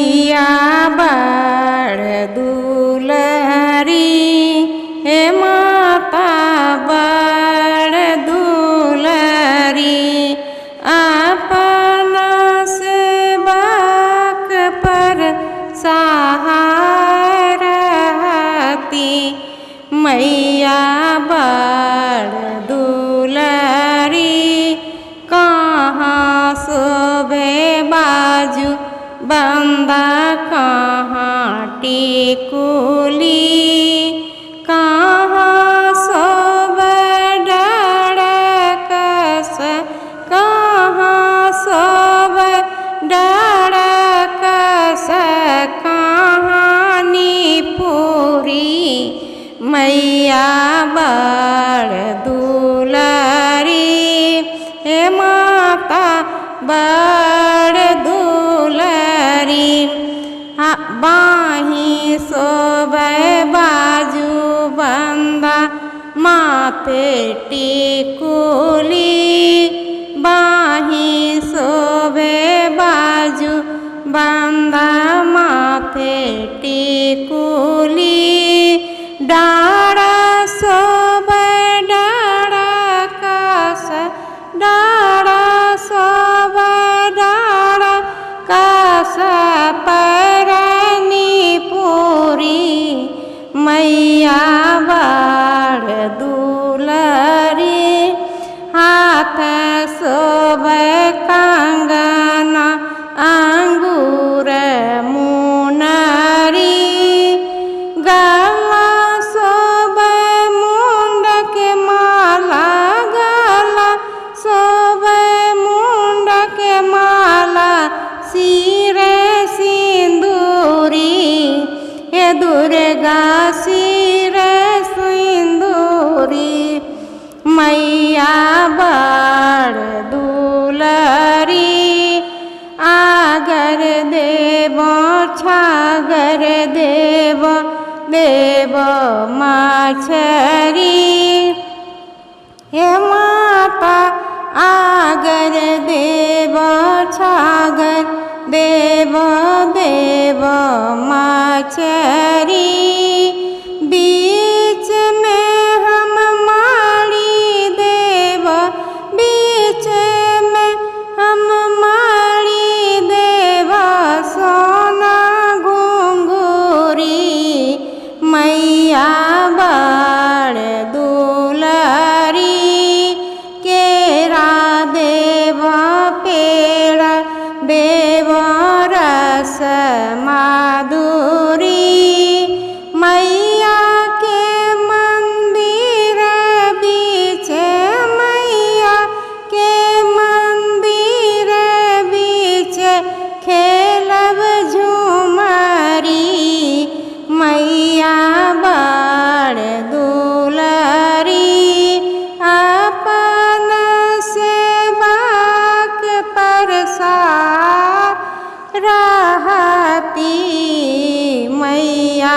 मैया बड़ दुलरी हे माता बड़ दुलरी अपना सेवक पर सहारती मैया बड़ दुलरी कहाँ शोभे बाजू बंदा कहाँ टिकुली कहाँ शोभे डरकस कहाँ शोभे डरकस कहानी पूरी मैया बड़ दुलरी हे माता बड़ दुलरी बाही शोभे बाजू बंदा माथे टिकुली बाही शोभे बाजू बंदा माथे टिकुली डाड़ा शोभे डाड़ा कस डाड़ा शोभे डाड़ा कस परनी पूरी मैया बड़ दुलरी हाथ शोभे कंगना अंगूर मुनरी गला शोभे मुंडक माला गला शोभे मुंडक माला सिरे सिंदूरी हे दुर्गा सिरे सिंदूरी मैया बड़ दुलरी आगर देव छागर देव देव माछरी हे माता आगर देव छागर देव देव माछरी बीच में हम माड़ी देव बीच में हम माड़ी देव सोना घुंघूरी मैया बड़ दुलरी केरा देव पेड़ देव रस माधुरी मैया के मंदिर बीच मैया के मंदिर बीच खेलब झूमरी मैया बड़ दुलरी अपन सेवक पर रहती मैया